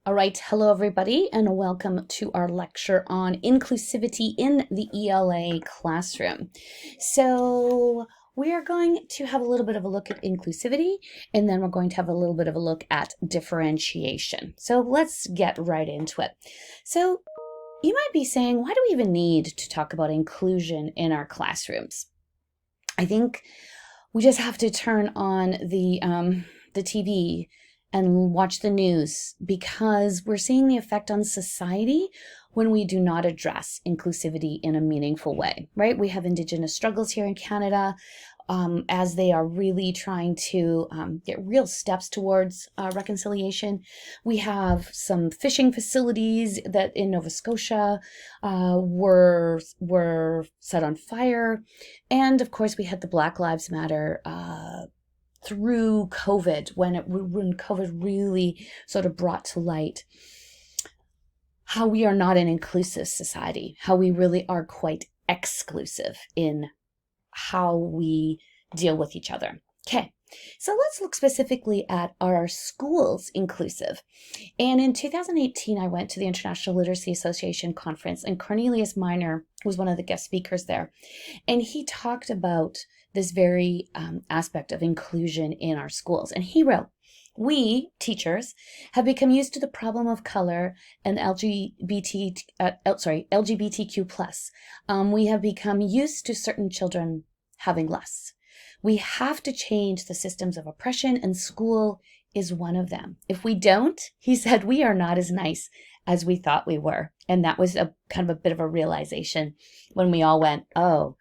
All right, hello everybody, and welcome to our lecture on inclusivity in the ELA classroom. So we are going to have a little bit of a look at inclusivity, and then we're going to have a little bit of a look at differentiation. So let's get right into it. So you might be saying, why do we even need to talk about inclusion in our classrooms? I think we just have to turn on the TV and watch the news because we're seeing the effect on society when we do not address inclusivity in a meaningful way, right? We have Indigenous struggles here in Canada as they are really trying to get real steps towards reconciliation. We have some fishing facilities that in Nova Scotia were set on fire. And of course, we had the Black Lives Matter through COVID, when COVID really sort of brought to light how we are not an inclusive society, how we really are quite exclusive in how we deal with each other. Okay, so let's look specifically at our schools inclusive. And in 2018, I went to the International Literacy Association conference, and Cornelius Minor was one of the guest speakers there. And he talked about this very aspect of inclusion in our schools. And he wrote, "We, teachers, have become used to the problem of color and LGBTQ+. We have become used to certain children having less. We have to change the systems of oppression, and school is one of them. If we don't," he said, "we are not as nice as we thought we were." And that was a kind of a bit of a realization when we all went, oh,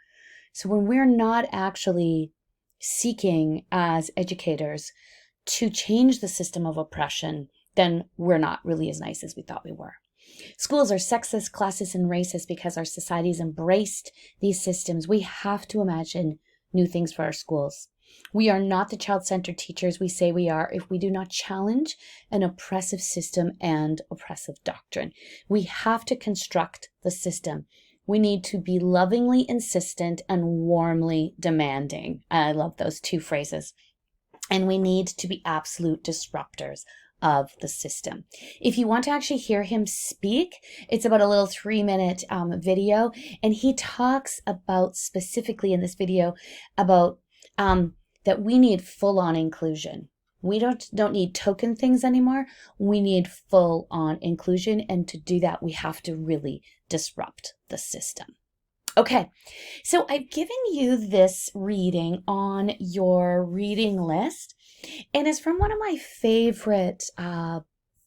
so when we're not actually seeking as educators to change the system of oppression, then we're not really as nice as we thought we were. Schools are sexist, classist, and racist because our society's embraced these systems. We have to imagine new things for our schools. We are not the child-centered teachers we say we are if we do not challenge an oppressive system and oppressive doctrine. We have to construct the system. We need to be lovingly insistent and warmly demanding. I love those two phrases. And we need to be absolute disruptors of the system. If you want to actually hear him speak, it's about a little 3-minute video. And he talks about specifically in this video about that we need full-on inclusion. We don't need token things anymore. We need full-on inclusion. And to do that, we have to really disrupt the system. Okay, so I've given you this reading on your reading list, and it's from one of my favorite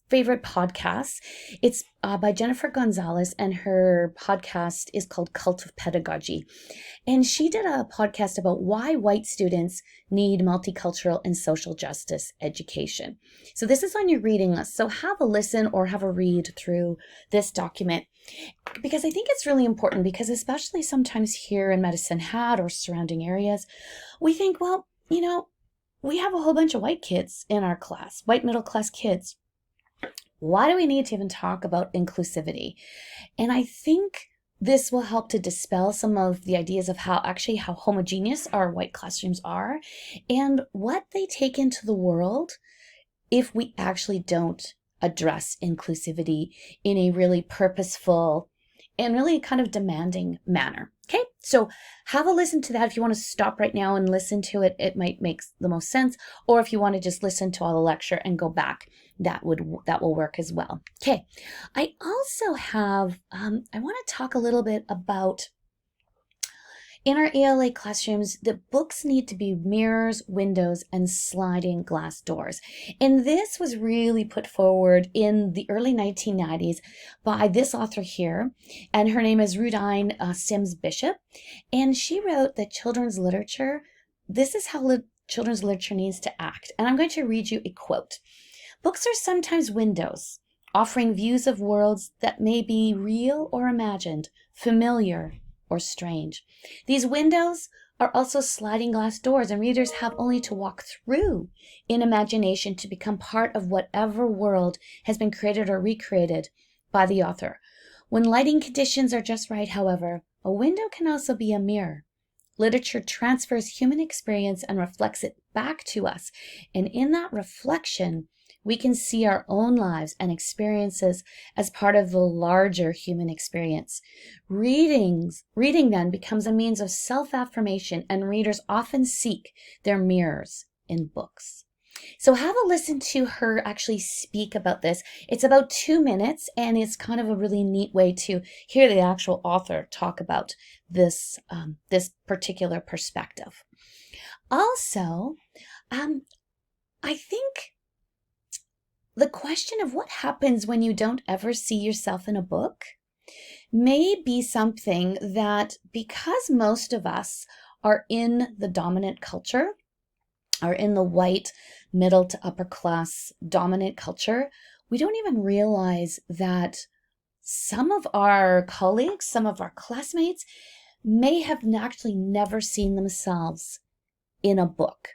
podcasts. It's by Jennifer Gonzalez, and her podcast is called Cult of Pedagogy. And she did a podcast about why white students need multicultural and social justice education. So this is on your reading list. So have a listen or have a read through this document, because I think it's really important, because especially sometimes here in Medicine Hat or surrounding areas, we think, well, you know, we have a whole bunch of white kids in our class, white middle class kids. Why do we need to even talk about inclusivity? And I think this will help to dispel some of the ideas of how homogeneous our white classrooms are and what they take into the world if we actually don't address inclusivity in a really purposeful and really kind of demanding manner. Okay, so have a listen to that. If you want to stop right now and listen to it, it might make the most sense. Or if you want to just listen to all the lecture and go back, that will work as well. Okay, I also have, I want to talk a little bit about, in our ELA classrooms, the books need to be mirrors, windows, and sliding glass doors. And this was really put forward in the early 1990s by this author here. And her name is Rudine Sims Bishop. And she wrote that children's literature, this is how children's literature needs to act. And I'm going to read you a quote. "Books are sometimes windows, offering views of worlds that may be real or imagined, familiar or strange. These windows are also sliding glass doors, and readers have only to walk through in imagination to become part of whatever world has been created or recreated by the author. When lighting conditions are just right, however, a window can also be a mirror. Literature transfers human experience and reflects it back to us, and in that reflection, we can see our own lives and experiences as part of the larger human experience. Reading then becomes a means of self-affirmation, and readers often seek their mirrors in books. So have a listen to her actually speak about this. It's about 2 minutes, and it's kind of a really neat way to hear the actual author talk about this, this particular perspective. Also, I think the question of what happens when you don't ever see yourself in a book may be something that, because most of us are in the dominant culture, are in the white middle to upper class dominant culture, we don't even realize that some of our colleagues, some of our classmates may have actually never seen themselves in a book.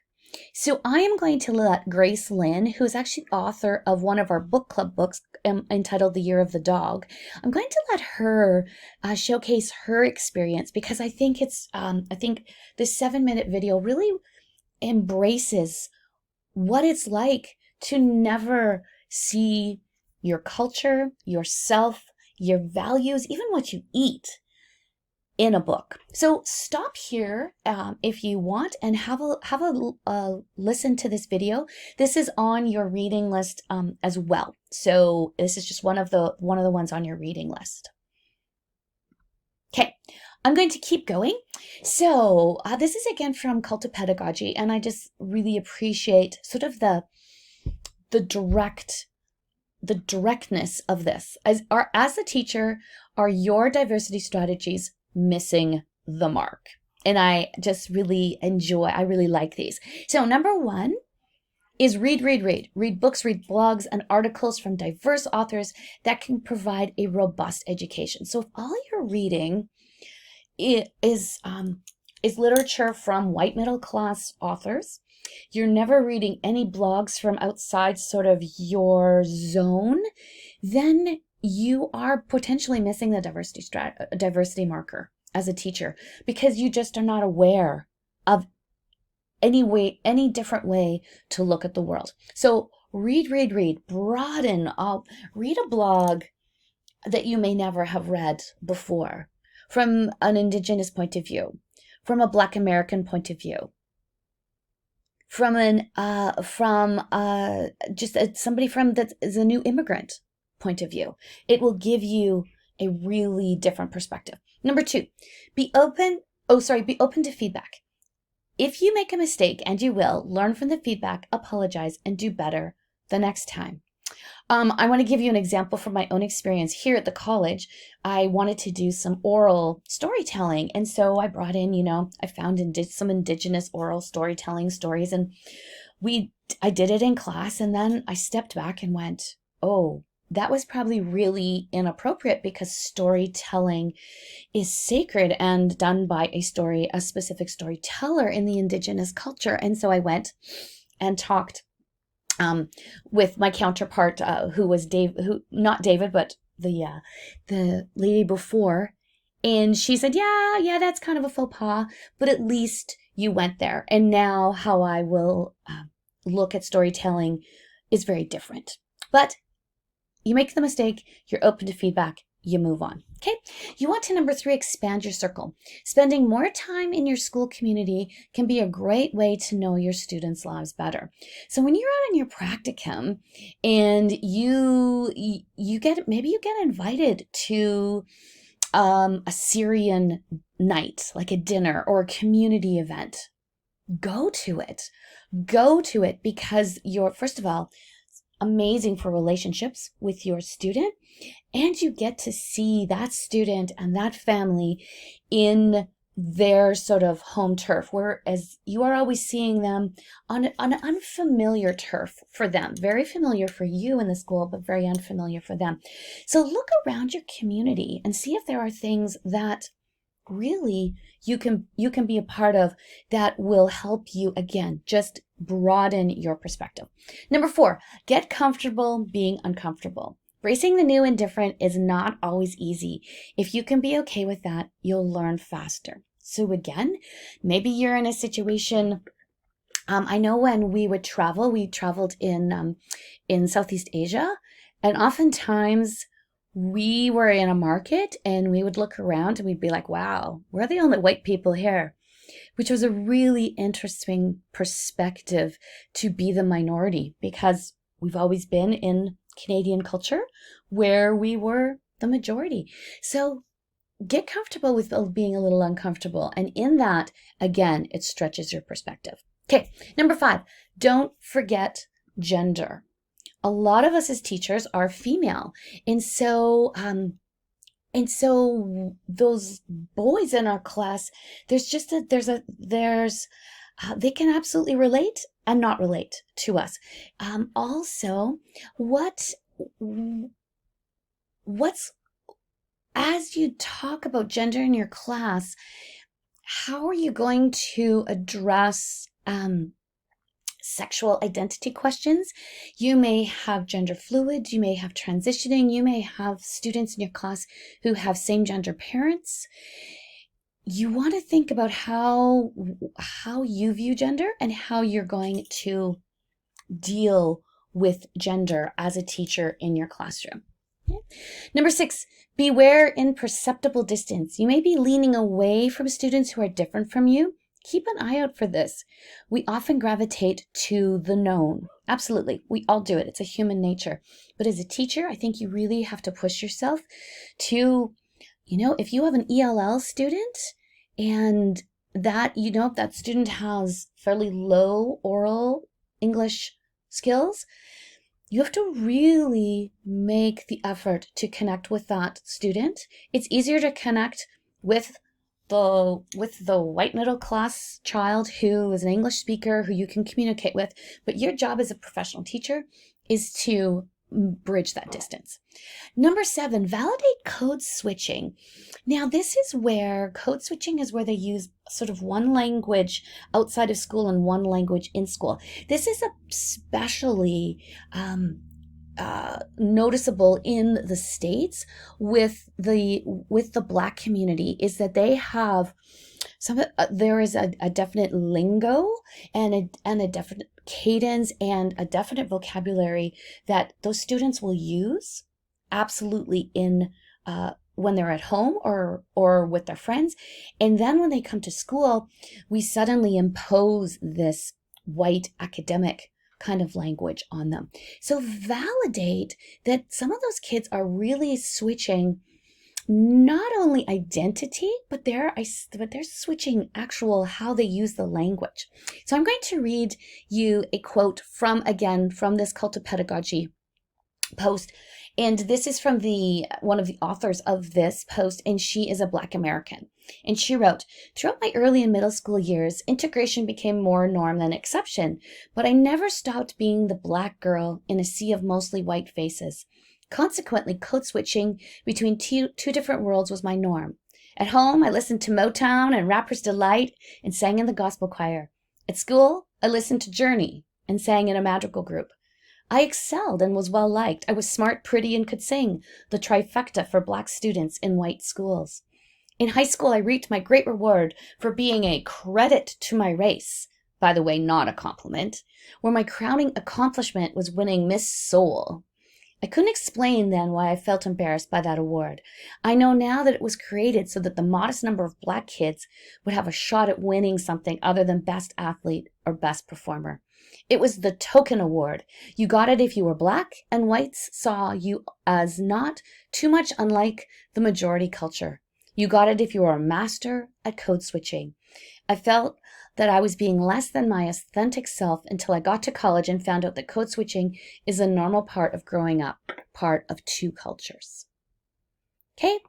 So I am going to let Grace Lynn, who is actually author of one of our book club books entitled The Year of the Dog, I'm going to let her showcase her experience, because I think this 7-minute video really embraces what it's like to never see your culture, yourself, your values, even what you eat in a book. So stop here if you want, and have a listen to this video. This is on your reading list as well. So this is just one of the ones on your reading list. Okay, I'm going to keep going. So this is again from Cult of Pedagogy, and I just really appreciate sort of the directness of this. As a teacher, are your diversity strategies missing the mark? And I just really I really like these. So number 1 is read. Read books, read blogs and articles from diverse authors that can provide a robust education. So if all you're reading is literature from white middle class authors, you're never reading any blogs from outside sort of your zone, then you are potentially missing the diversity marker as a teacher, because you just are not aware of any different way to look at the world. So read, broaden up, read a blog that you may never have read before, from an Indigenous point of view, from a Black American point of view, from somebody that is a new immigrant point of view. It will give you a really different perspective. Number 2, be open to feedback. If you make a mistake, and you will, learn from the feedback, apologize, and do better the next time. I want to give you an example from my own experience here at the college. I wanted to do some oral storytelling, and so I brought in, I found some Indigenous oral storytelling stories, and I did it in class, and then I stepped back and went, oh, that was probably really inappropriate, because storytelling is sacred and done by a specific storyteller in the Indigenous culture. And so I went and talked with my counterpart, who was not David, but the lady before. And she said, yeah, that's kind of a faux pas, but at least you went there. And now how I will look at storytelling is very different. But you make the mistake, you're open to feedback, you move on. Okay, you want to, number 3, expand your circle. Spending more time in your school community can be a great way to know your students' lives better. So when you're out in your practicum and you get invited to a Syrian night, like a dinner or a community event, go to it, because you're, first of all, amazing for relationships with your student, and you get to see that student and that family in their sort of home turf, whereas you are always seeing them on an unfamiliar turf for them. Very familiar for you in the school, but very unfamiliar for them. So look around your community and see if there are things that really you can be a part of that will help you, again, just broaden your perspective. Number 4, get comfortable being uncomfortable. Bracing the new and different is not always easy. If you can be okay with that, you'll learn faster. So again, maybe you're in a situation I know when we would travel, we traveled in Southeast Asia, and oftentimes we were in a market and we would look around and we'd be like, wow, we're the only white people here, which was a really interesting perspective to be the minority, because we've always been in Canadian culture where we were the majority. So get comfortable with being a little uncomfortable. And in that, again, it stretches your perspective. Okay, number 5, don't forget gender. A lot of us as teachers are female. And so those boys in our class, they can absolutely relate and not relate to us. Also, what's as you talk about gender in your class, how are you going to address sexual identity questions? You may have gender fluid, you may have transitioning, you may have students in your class who have same gender parents. You want to think about how you view gender and how you're going to deal with gender as a teacher in your classroom. Number 6, beware imperceptible distance. You may be leaning away from students who are different from you. Keep an eye out for this. We often gravitate to the known. Absolutely. We all do it. It's a human nature. But as a teacher, I think you really have to push yourself to, if you have an ELL student and that student has fairly low oral English skills, you have to really make the effort to connect with that student. It's easier to connect with the white middle class child who is an English speaker who you can communicate with, but your job as a professional teacher is to bridge that distance. Number 7, validate code switching. Now, this is where code switching is where they use sort of one language outside of school and one language in school. This is especially noticeable in the States with the Black community, is that they have there is a definite lingo and a definite cadence and a definite vocabulary that those students will use absolutely in when they're at home or with their friends. And then when they come to school, we suddenly impose this white academic kind of language on them. So validate that some of those kids are really switching not only identity, but they're switching actual how they use the language. So I'm going to read you a quote from this Cult of Pedagogy post. And this is from one of the authors of this post, and she is a Black American. And she wrote, "Throughout my early and middle school years, integration became more norm than exception, but I never stopped being the Black girl in a sea of mostly white faces. Consequently, code switching between two different worlds was my norm. At home, I listened to Motown and Rapper's Delight and sang in the gospel choir. At school, I listened to Journey and sang in a madrigal group. I excelled and was well liked. I was smart, pretty, and could sing, the trifecta for Black students in white schools. In high school, I reaped my great reward for being a credit to my race, by the way, not a compliment, where my crowning accomplishment was winning Miss Soul. I couldn't explain then why I felt embarrassed by that award. I know now that it was created so that the modest number of Black kids would have a shot at winning something other than best athlete or best performer. It was the token award. You got it if you were Black, and whites saw you as not too much unlike the majority culture. You got it if you were a master at code switching. I felt that I was being less than my authentic self until I got to college and found out that code switching is a normal part of growing up, part of two cultures." Okay?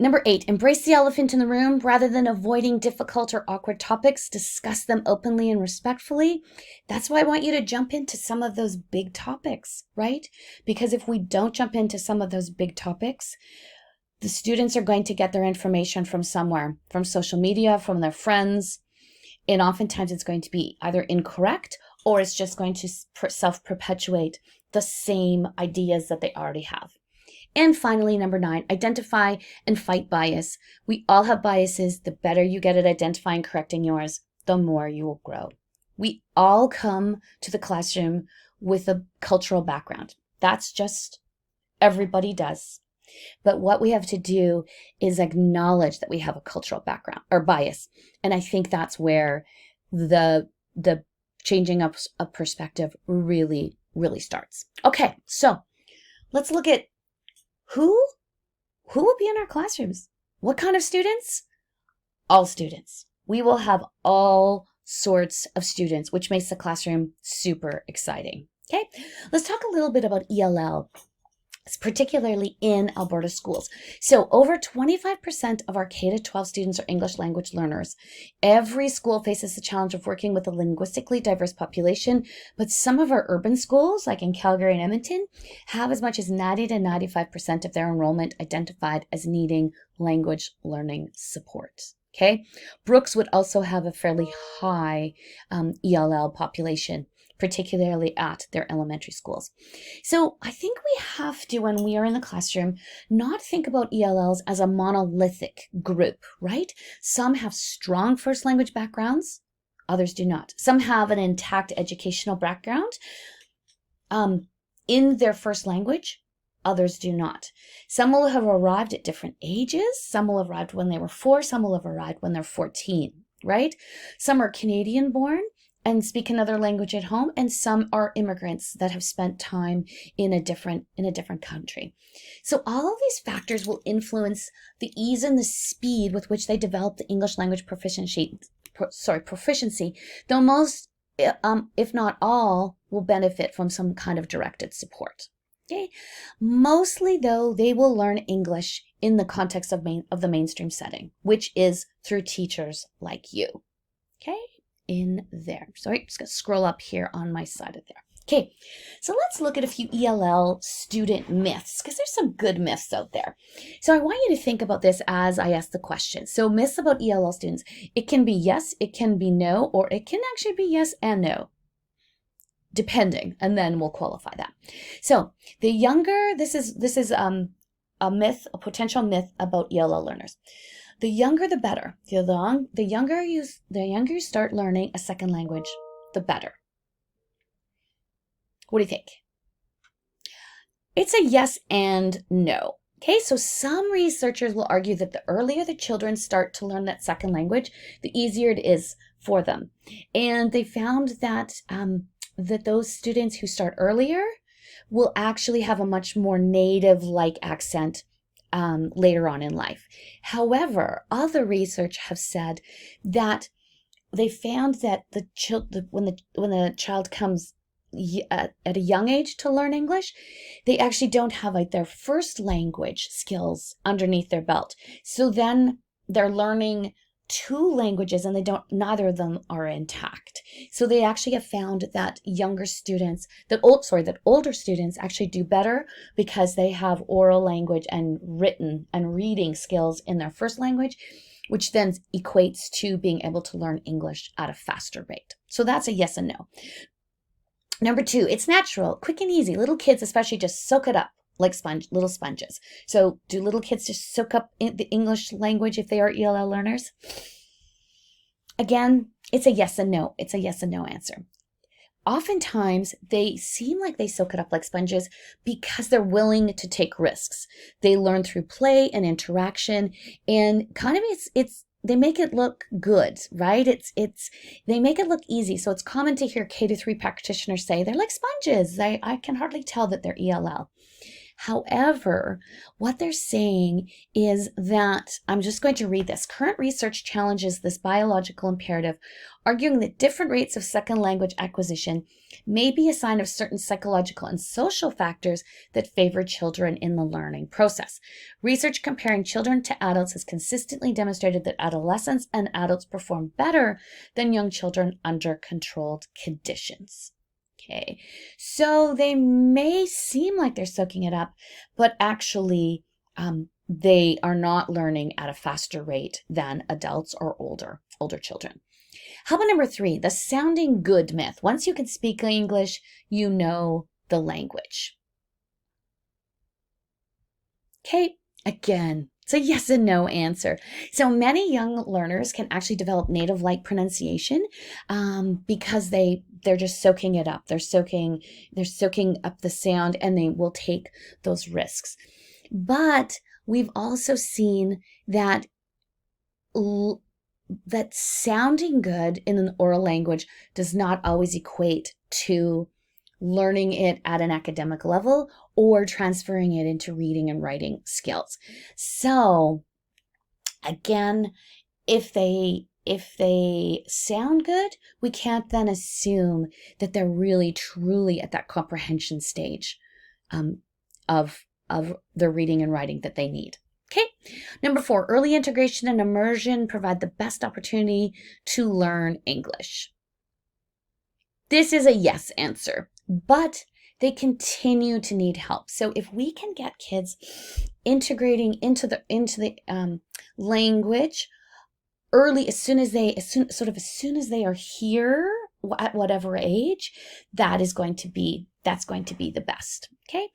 Number 8, embrace the elephant in the room. Rather than avoiding difficult or awkward topics, discuss them openly and respectfully. That's why I want you to jump into some of those big topics, right? Because if we don't jump into some of those big topics, the students are going to get their information from somewhere, from social media, from their friends, and oftentimes it's going to be either incorrect or it's just going to self-perpetuate the same ideas that they already have. And finally, number 9, identify and fight bias. We all have biases. The better you get at identifying and correcting yours, the more you will grow. We all come to the classroom with a cultural background. That's just everybody does. But what we have to do is acknowledge that we have a cultural background or bias. And I think that's where the changing up a perspective really, really starts. Okay, so let's look at who will be in our classrooms. What kind of students? All students. We will have all sorts of students, which makes the classroom super exciting. Okay, let's talk a little bit about ELL, particularly in Alberta schools. So over 25% of our K-12 students are English language learners. Every school faces the challenge of working with a linguistically diverse population, but some of our urban schools, like in Calgary and Edmonton, have as much as 90 to 95% of their enrollment identified as needing language learning support. Okay, Brooks would also have a fairly high ELL population, particularly at their elementary schools. So I think we have to, when we are in the classroom, not think about ELLs as a monolithic group, right? Some have strong first language backgrounds, others do not. Some have an intact educational background in their first language, others do not. Some will have arrived at different ages. Some will have arrived when they were 4, some will have arrived when they're 14, right? Some are Canadian born and speak another language at home, and some are immigrants that have spent time in a different country. So all of these factors will influence the ease and the speed with which they develop the English language proficiency, though most, if not all, will benefit from some kind of directed support. Okay. Mostly, though, they will learn English in the context of the mainstream setting, which is through teachers like you. Okay, in there. Sorry, just gonna scroll up here on my side of there. Okay, so let's look at a few ELL student myths, because there's some good myths out there. So I want you to think about this as I ask the question. So myths about ELL students, it can be yes, it can be no, or it can actually be yes and no, depending, and then we'll qualify that. So the younger, this is a myth, a potential myth about ELL learners. The younger, the better. The younger you start learning a second language, the better. What do you think? It's a yes and no. Okay, so some researchers will argue that the earlier the children start to learn that second language, the easier it is for them. And they found that that those students who start earlier will actually have a much more native-like accent later on in life. However, other research have said that they found that when the child comes at a young age to learn English, they actually don't have like their first language skills underneath their belt. So then they're learning 2 languages and neither of them are intact. So they actually have found that older students actually do better because they have oral language and written and reading skills in their first language, which then equates to being able to learn English at a faster rate. So that's a yes and no. Number 2, it's natural, quick and easy. Little kids especially just soak it up like little sponges. So do little kids just soak up the English language if they are ELL learners? Again, it's a yes and no. It's a yes and no answer. Oftentimes, they seem like they soak it up like sponges because they're willing to take risks. They learn through play and interaction, and kind of they make it look good, right? They make it look easy. So it's common to hear K-3 practitioners say they're like sponges. I can hardly tell that they're ELL. However, what they're saying is that, I'm just going to read this. Current research challenges this biological imperative, arguing that different rates of second language acquisition may be a sign of certain psychological and social factors that favor children in the learning process. Research comparing children to adults has consistently demonstrated that adolescents and adults perform better than young children under controlled conditions. Okay, so they may seem like they're soaking it up, but actually they are not learning at a faster rate than adults or older children. How about number 3, the sounding good myth? Once you can speak English, you know the language. Okay, again, It's a yes and no answer. So many young learners can actually develop native-like pronunciation because they're just soaking it up. They're soaking up the sound, and they will take those risks. But we've also seen that that sounding good in an oral language does not always equate to learning it at an academic level or transferring it into reading and writing skills. So again, if they sound good, we can't then assume that they're really truly at that comprehension stage of the reading and writing that they need. Okay. Number 4, early integration and immersion provide the best opportunity to learn English. This is a yes answer, but they continue to need help. So if we can get kids integrating into the language early, as soon as they are here at whatever age, that's going to be the best. Okay,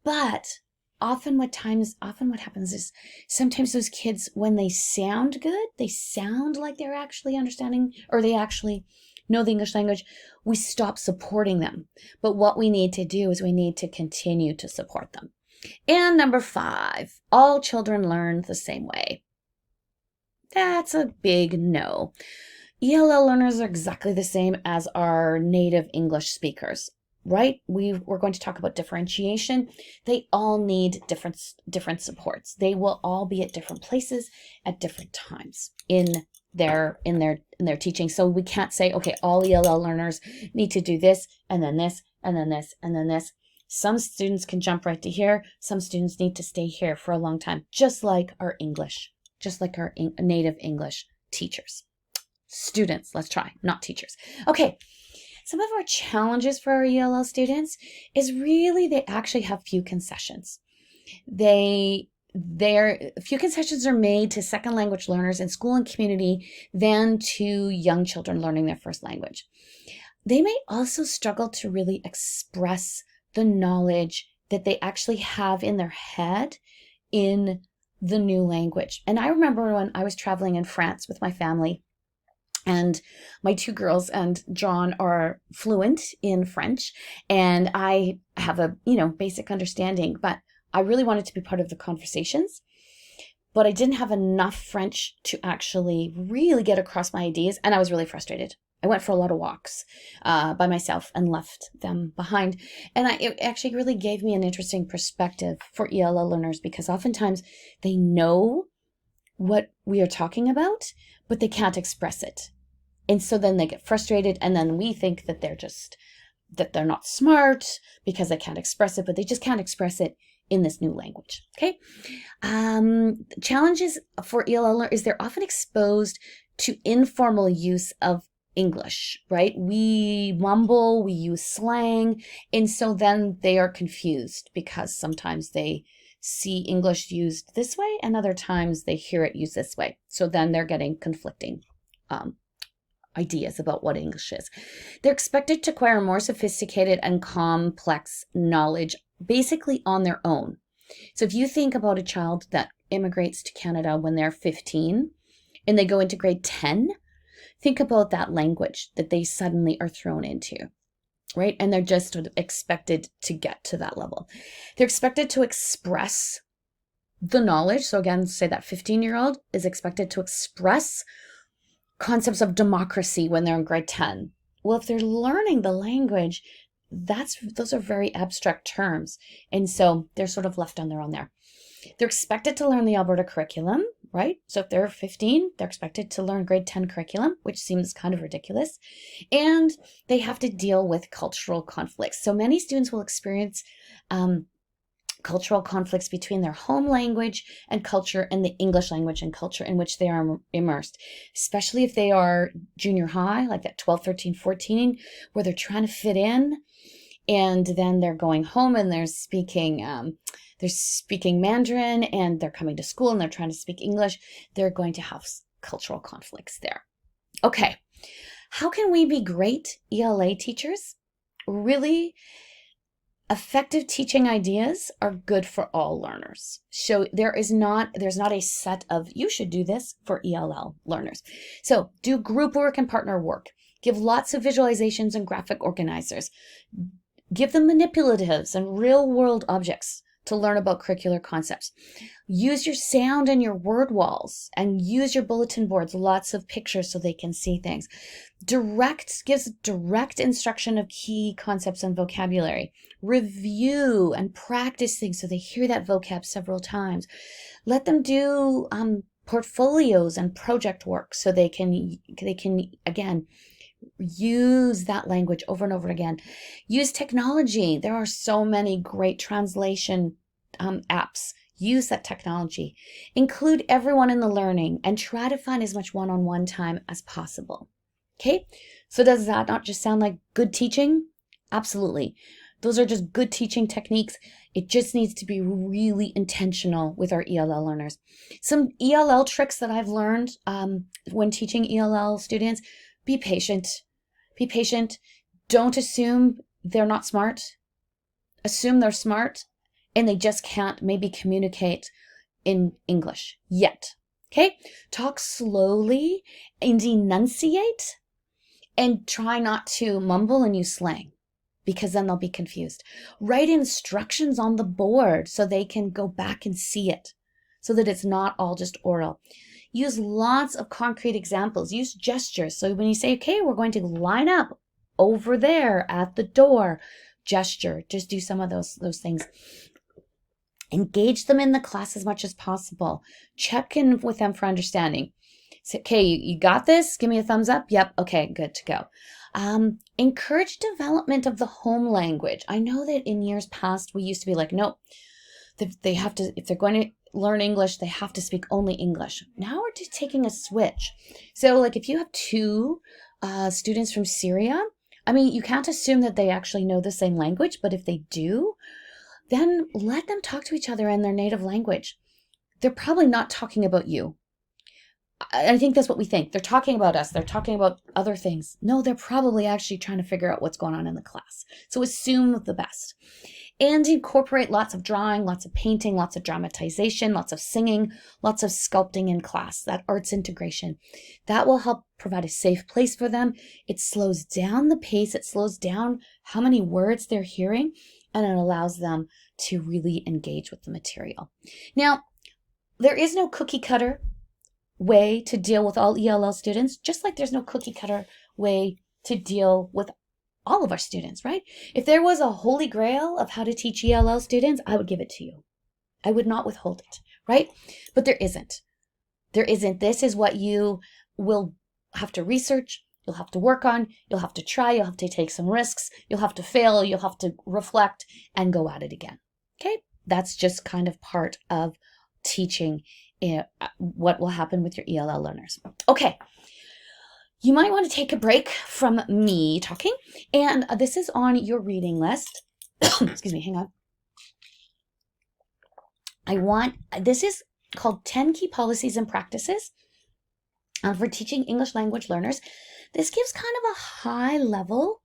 but often what happens is sometimes those kids, when they sound good, they sound like they're actually understanding, or they actually know the English language, we stop supporting them. But what we need to do is we need to continue to support them. And number 5, all children learn the same way. That's a big no. ELL learners are exactly the same as our native English speakers, right? We're going to talk about differentiation. They all need different supports. They will all be at different places at different times in their teaching. So we can't say, okay, all ELL learners need to do this, and then this, and then this, and then this. Some students can jump right to here. Some students need to stay here for a long time, just like our native English teachers. Students, let's try, not teachers. Okay, some of our challenges for our ELL students is really they actually have few concessions. Few concessions are made to second language learners in school and community than to young children learning their first language. They may also struggle to really express the knowledge that they actually have in their head in the new language. And I remember when I was traveling in France with my family, and my 2 girls and John are fluent in French, and I have a basic understanding, but I really wanted to be part of the conversations, but I didn't have enough French to actually really get across my ideas, and I was really frustrated. I went for a lot of walks by myself and left them behind. And it actually really gave me an interesting perspective for ELL learners, because oftentimes they know what we are talking about, but they can't express it. And so then they get frustrated, and then we think that they're not smart because they can't express it, but they just can't express it in this new language. Okay. Challenges for ELL learners is they're often exposed to informal use of English, right? We mumble, we use slang, and so then they are confused because sometimes they see English used this way and other times they hear it used this way. So then they're getting conflicting ideas about what English is. They're expected to acquire more sophisticated and complex knowledge basically on their own. So if you think about a child that immigrates to Canada when they're 15 and they go into grade 10, think about that language that they suddenly are thrown into, right? And they're just expected to get to that level. They're expected to express the knowledge. So again, say that 15-year-old is expected to express concepts of democracy when they're in grade 10. Well, if they're learning the language, those are very abstract terms. And so they're sort of left on their own there. They're expected to learn the Alberta curriculum, right? So if they're 15, they're expected to learn grade 10 curriculum, which seems kind of ridiculous. And they have to deal with cultural conflicts. So many students will experience cultural conflicts between their home language and culture and the English language and culture in which they are immersed, especially if they are junior high, like that 12, 13, 14, where they're trying to fit in. And then they're going home and they're speaking Mandarin, and they're coming to school and they're trying to speak English. They're going to have cultural conflicts there. Okay, how can we be great ELA teachers? Really, Effective teaching ideas are good for all learners. So there's not a set of you should do this for ELL learners. So do group work and partner work. Give lots of visualizations and graphic organizers. Give them manipulatives and real world objects to learn about curricular concepts. Use your sound and your word walls, and use your bulletin boards, lots of pictures so they can see things. Gives direct instruction of key concepts and vocabulary. Review and practice things so they hear that vocab several times. Let them do portfolios and project work so they can again use that language over and over again. Use technology. There are so many great translation apps. Use that technology. Include everyone in the learning and try to find as much one-on-one time as possible. Okay, so does that not just sound like good teaching? Absolutely. Those are just good teaching techniques. It just needs to be really intentional with our ELL learners. Some ELL tricks that I've learned when teaching ELL students: be patient. Be patient. Don't assume they're not smart. Assume they're smart and they just can't maybe communicate in English yet. Okay? Talk slowly and enunciate, and try not to mumble and use slang, because then they'll be confused. Write instructions on the board so they can go back and see it, so that it's not all just oral. Use lots of concrete examples. Use gestures. So when you say, okay, we're going to line up over there at the door, gesture. Just do some of those things. Engage them in the class as much as possible. Check in with them for understanding. Say, okay, you got this? Give me a thumbs up. Yep. Okay, good to go. Encourage development of the home language. I know that in years past, we used to be like, no, they have to, if they're going to learn English, they have to speak only English. Now we're just taking a switch. So like if you have two students from Syria, I mean, you can't assume that they actually know the same language, but if they do, then let them talk to each other in their native language. They're probably not talking about you. I think that's what we think. They're talking about us. They're talking about other things. No, they're probably actually trying to figure out what's going on in the class. So assume the best. And incorporate lots of drawing, lots of painting, lots of dramatization, lots of singing, lots of sculpting in class, that arts integration. That will help provide a safe place for them. It slows down the pace. It slows down how many words they're hearing, and it allows them to really engage with the material. Now, there is no cookie cutter way to deal with all ELL students, just like there's no cookie cutter way to deal with all of our students, right? If there was a holy grail of how to teach ELL students, I would give it to you. I would not withhold it, right? But there isn't. There isn't. This is what you will have to research, you'll have to work on, you'll have to try, you'll have to take some risks, you'll have to fail, you'll have to reflect and go at it again. Okay? That's just kind of part of teaching what will happen with your ELL learners. Okay. You might want to take a break from me talking, and this is on your reading list. Excuse me, hang on. This is called 10 Key Policies and Practices for Teaching English Language Learners. This gives kind of a high level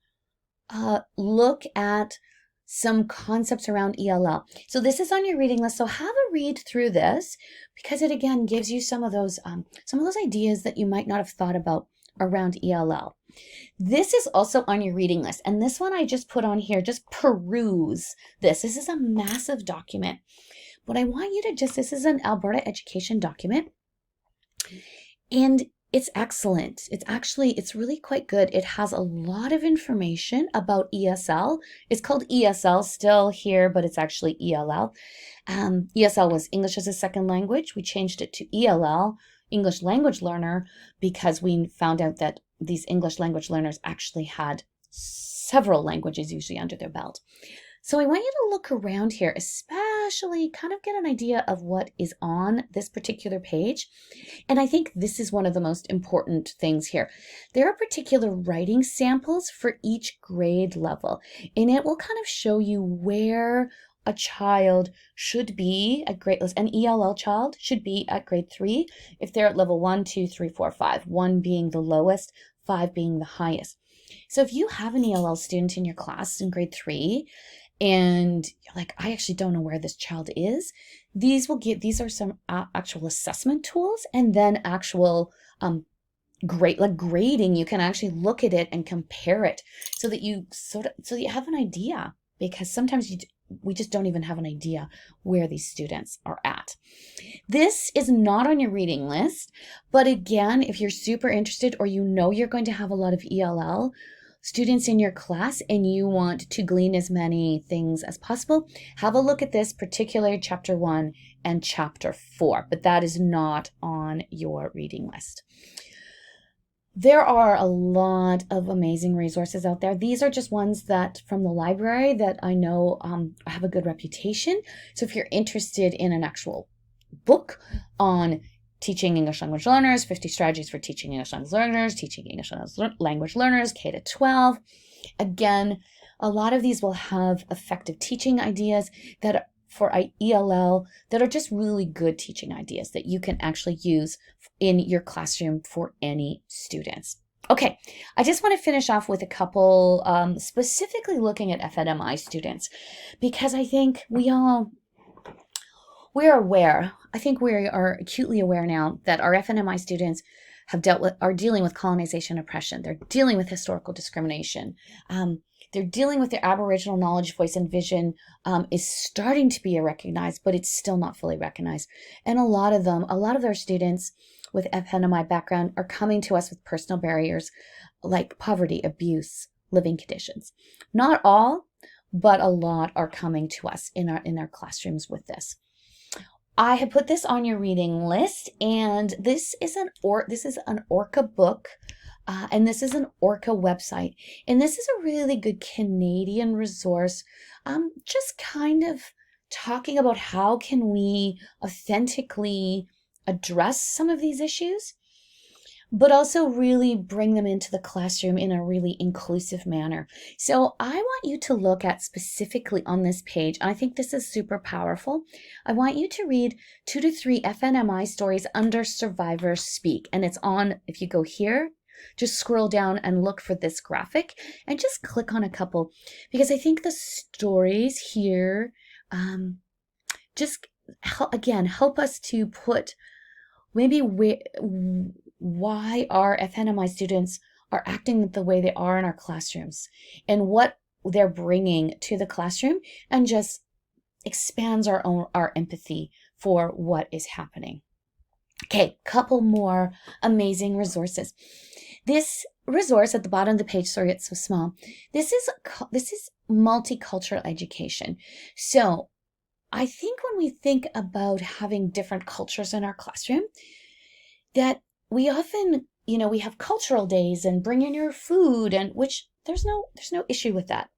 look at some concepts around ELL. So this is on your reading list. So have a read through this, because it again gives you some of those ideas that you might not have thought about around ELL. This is also on your reading list, and this one I just put on here. Just peruse this. This is a massive document, but I want you to this is an Alberta education document, and it's excellent. It's really quite good. It has a lot of information about ESL. It's called ESL still here, but it's actually ELL. ESL was English as a Second Language. We changed it to ELL, English Language Learner, because we found out that these English language learners actually had several languages usually under their belt. So I want you to look around here, especially kind of get an idea of what is on this particular page. And I think this is one of the most important things here. There are particular writing samples for each grade level, and it will kind of show you where a child should be at an ELL child should be at grade 3 if they're at level 1, 2, 3, 4, 5, 1 being the lowest, 5 being the highest. So if you have an ELL student in your class in grade 3, and you're like, I actually don't know where this child is, these are some actual assessment tools, and then actual grading. You can actually look at it and compare it so that you have an idea, because sometimes we just don't even have an idea where these students are at. This is not on your reading list, but again, if you're super interested, or you're going to have a lot of ELL students in your class and you want to glean as many things as possible, have a look at this, particularly chapter 1 and chapter 4, but that is not on your reading list. There are a lot of amazing resources out there. These are just ones that from the library that I know have a good reputation. So if you're interested in an actual book on teaching English language learners, 50 strategies for teaching English language learners, teaching English language learners, K to 12. Again, a lot of these will have effective teaching ideas that for ELL that are just really good teaching ideas that you can actually use in your classroom for any students. Okay, I just want to finish off with a couple specifically looking at FNMI students, because I think we're aware, I think we are acutely aware now that our FNMI students are dealing with colonization, oppression. They're dealing with historical discrimination. They're dealing with their Aboriginal knowledge, voice, and vision is starting to be recognized, but it's still not fully recognized. And a lot of our students with FNMI background are coming to us with personal barriers like poverty, abuse, living conditions. Not all, but a lot are coming to us in our classrooms with this. I have put this on your reading list, and this is an Orca book, and this is an Orca website, and this is a really good Canadian resource, just kind of talking about how can we authentically address some of these issues, but also really bring them into the classroom in a really inclusive manner. So I want you to look at specifically on this page, I think this is super powerful. I want you to read 2 to 3 FNMI stories under Survivors Speak. And it's on, if you go here, just scroll down and look for this graphic and just click on a couple, because I think the stories here just help us to put maybe why our FNMI students are acting the way they are in our classrooms and what they're bringing to the classroom, and just expands our empathy for what is happening. Okay, couple more amazing resources. This resource at the bottom of the page, sorry it's so small, this is multicultural education. So I think when we think about having different cultures in our classroom, that we often, we have cultural days and bring in your food, and which there's no issue with that.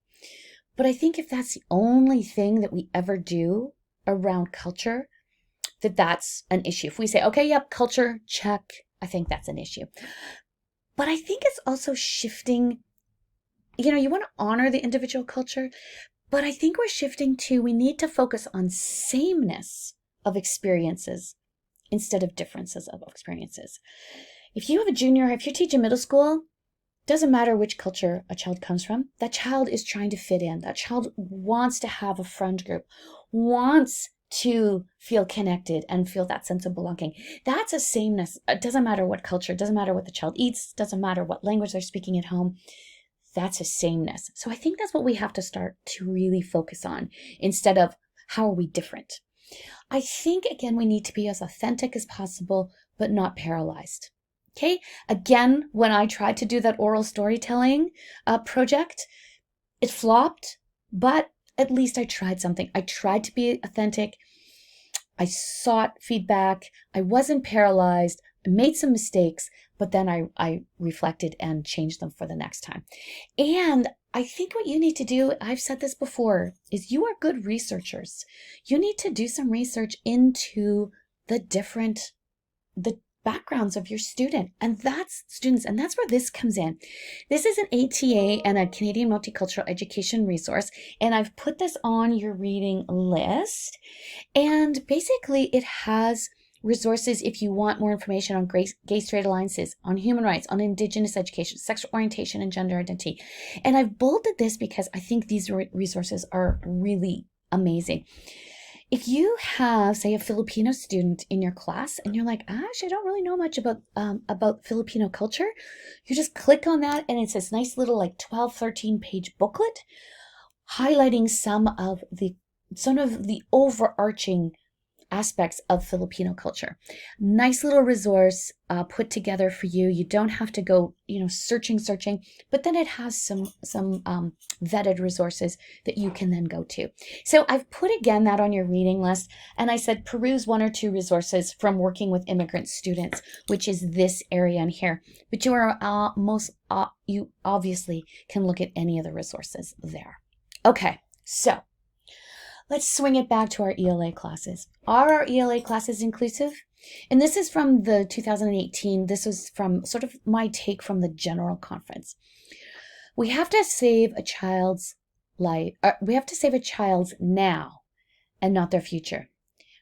But I think if that's the only thing that we ever do around culture, that's an issue. If we say, okay, yep, culture, check, I think that's an issue. But I think it's also shifting, you want to honor the individual culture, but I think we're shifting to, we need to focus on sameness of experiences instead of differences of experiences. If you have a junior, if you're teaching middle school, doesn't matter which culture a child comes from, that child is trying to fit in. That child wants to have a friend group, wants to feel connected and feel that sense of belonging. That's a sameness. It doesn't matter what culture, it doesn't matter what the child eats, doesn't matter what language they're speaking at home. That's a sameness. So I think that's what we have to start to really focus on, instead of how are we different. I think, again, we need to be as authentic as possible, but not paralyzed. Okay, again, when I tried to do that oral storytelling project, it flopped, but at least I tried something. I tried to be authentic. I sought feedback. I wasn't paralyzed. I made some mistakes, but then I reflected and changed them for the next time. And I think what you need to do, I've said this before, is you are good researchers. You need to do some research into the backgrounds of your student, and that's where this comes in. This is an ATA and a Canadian Multicultural Education resource, and I've put this on your reading list. And basically it has resources if you want more information on gay straight alliances, on human rights, on Indigenous education, sexual orientation, and gender identity. And I've bolded this because I think these resources are really amazing. If you have, say, a Filipino student in your class and you're like, I don't really know much about Filipino culture, you just click on that and it's this nice little like 12, 13 page booklet highlighting some of the overarching aspects of Filipino culture. Nice little resource put together for you. You don't have to go, searching, but then it has some vetted resources that you can then go to. So I've put again that on your reading list, and I said peruse 1 or 2 resources from working with immigrant students, which is this area in here. But you obviously can look at any of the resources there. Okay, so let's swing it back to our ELA classes. Are our ELA classes inclusive? And this is from the 2018. This was from sort of my take from the general conference. We have to save a child's life. We have to save a child's now and not their future.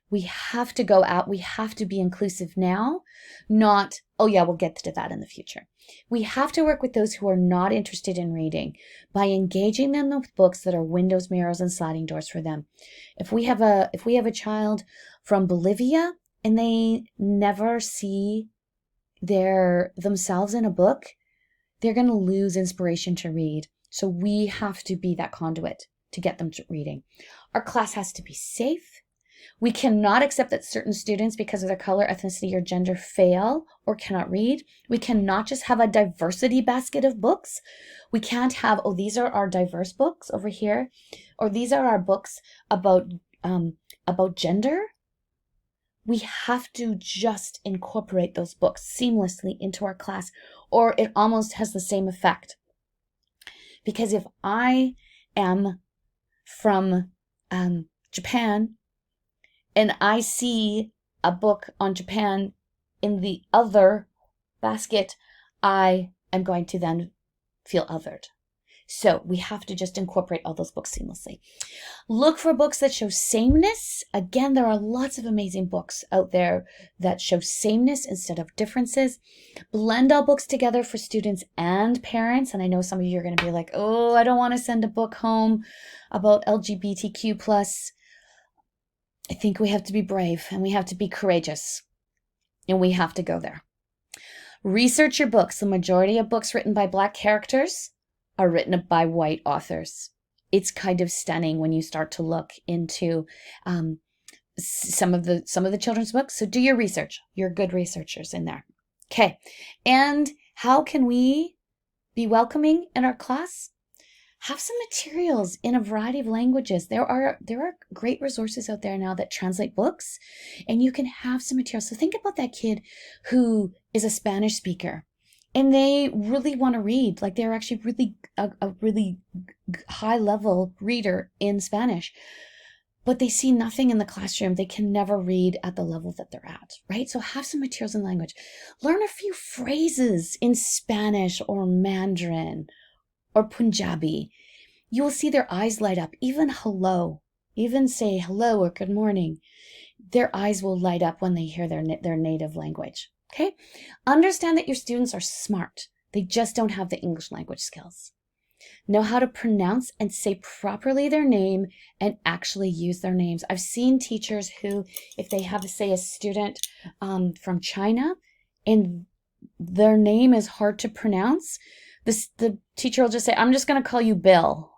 We have to go out. We have to be inclusive now, not, oh yeah, we'll get to that in the future. We have to work with those who are not interested in reading by engaging them with books that are windows, mirrors, and sliding doors for them. If we have a child from Bolivia and they never see themselves in a book, they're going to lose inspiration to read. So we have to be that conduit to get them to reading. Our class has to be safe. We cannot accept that certain students, because of their color, ethnicity, or gender, fail or cannot read. We cannot just have a diversity basket of books. We can't have, these are our diverse books over here, or these are our books about gender. We have to just incorporate those books seamlessly into our class, or it almost has the same effect. Because if I am from Japan, and I see a book on Japan in the other basket, I am going to then feel othered. So we have to just incorporate all those books seamlessly. Look for books that show sameness. Again, there are lots of amazing books out there that show sameness instead of differences. Blend all books together for students and parents. And I know some of you are going to be like, I don't want to send a book home about LGBTQ+. I think we have to be brave and we have to be courageous and we have to go there. Research your books. The majority of books written by Black characters are written by white authors. It's kind of stunning when you start to look into some of the children's books. So do your research. You're good researchers in there. Okay. And how can we be welcoming in our class? Have some materials in a variety of languages. There are great resources out there now that translate books, and you can have some materials. So think about that kid who is a Spanish speaker and they really want to read, like they're actually really a really high level reader in Spanish, but they see nothing in the classroom. They can never read at the level that they're at, right? So have some materials in language. Learn a few phrases in Spanish or Mandarin or Punjabi. You will see their eyes light up. Even hello, even say hello or good morning. Their eyes will light up when they hear their native language. Okay? Understand that your students are smart. They just don't have the English language skills. Know how to pronounce and say properly their name and actually use their names. I've seen teachers who, if they have, say, a student from China and their name is hard to pronounce, the teacher will just say, I'm just going to call you Bill.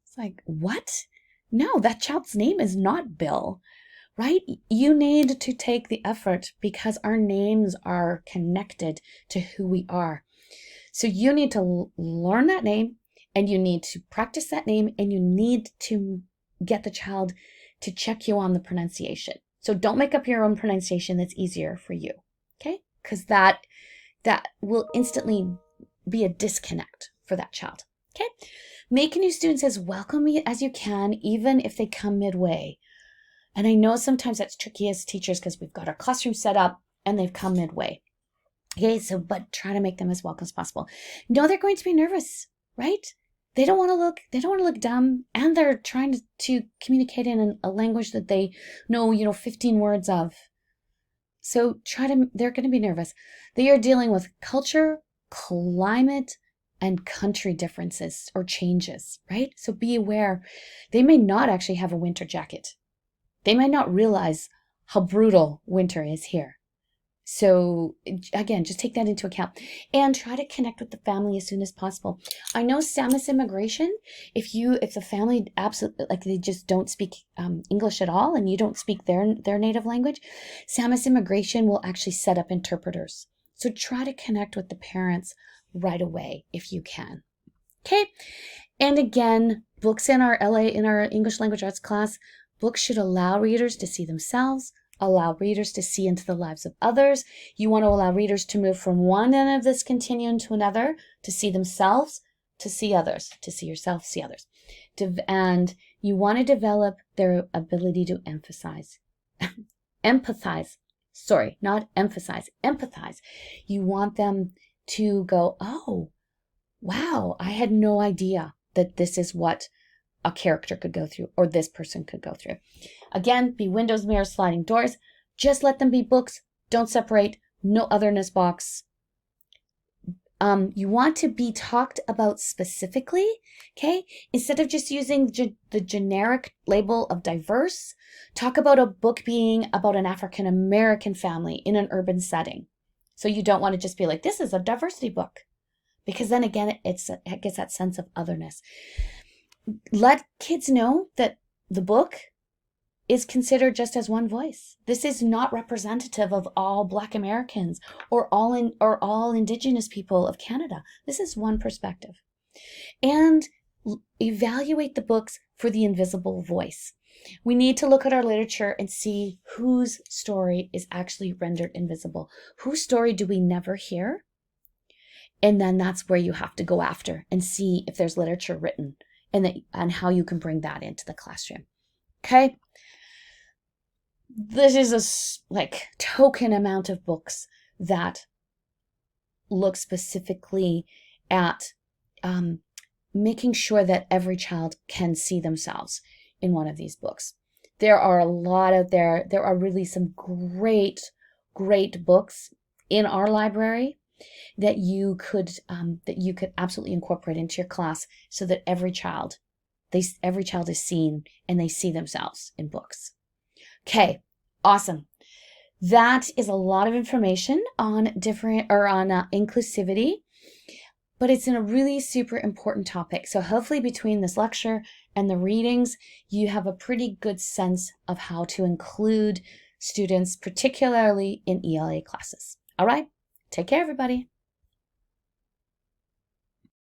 It's like, what? No, that child's name is not Bill, right? You need to take the effort because our names are connected to who we are. So you need to learn that name and you need to practice that name and you need to get the child to check you on the pronunciation. So don't make up your own pronunciation that's easier for you, okay? Because that will instantly be a disconnect for that child, okay? Make new students as welcome as you can, even if they come midway. And I know sometimes that's tricky as teachers because we've got our classroom set up and they've come midway. Okay, but try to make them as welcome as possible. No, they're going to be nervous, right? They don't want to look dumb, and they're trying to communicate in a language that they know, 15 words of. So they're going to be nervous. They are dealing with culture, climate, and country differences or changes, right? So be aware. They may not actually have a winter jacket. They might not realize how brutal winter is here. So again, just take that into account and try to connect with the family as soon as possible. I know Samus immigration, if the family absolutely, like they just don't speak English at all and you don't speak their native language, Samus immigration will actually set up interpreters. So try to connect with the parents right away if you can. Okay. And again, books in our ELA, in our English language arts class, books should allow readers to see themselves, allow readers to see into the lives of others. You want to allow readers to move from one end of this continuum to another, to see themselves, to see others, to see yourself, see others. And you want to develop their ability to empathize. Empathize. Sorry, not emphasize. Empathize. You want them to go, oh, wow, I had no idea that this is what a character could go through or this person could go through. Again, be windows, mirrors, sliding doors. Just let them be books. Don't separate. No otherness box. You want to be talked about specifically, okay? Instead of just using the generic label of diverse, talk about a book being about an African American family in an urban setting. So you don't want to just be like, this is a diversity book. Because then again, it gets that sense of otherness. Let kids know that the book is considered just as one voice. This is not representative of all Black Americans or all Indigenous people of Canada. This is one perspective. And evaluate the books for the invisible voice. We need to look at our literature and see whose story is actually rendered invisible. Whose story do we never hear? And then that's where you have to go after and see if there's literature written and how you can bring that into the classroom. Okay? This is a token amount of books that look specifically at making sure that every child can see themselves in one of these books. There are a lot out there. There are really some great books in our library that you could absolutely incorporate into your class so that every child is seen and they see themselves in books. Okay, awesome. That is a lot of information on inclusivity, but it's in a really super important topic. So hopefully between this lecture and the readings, you have a pretty good sense of how to include students, particularly in ELA classes. All right, take care, everybody.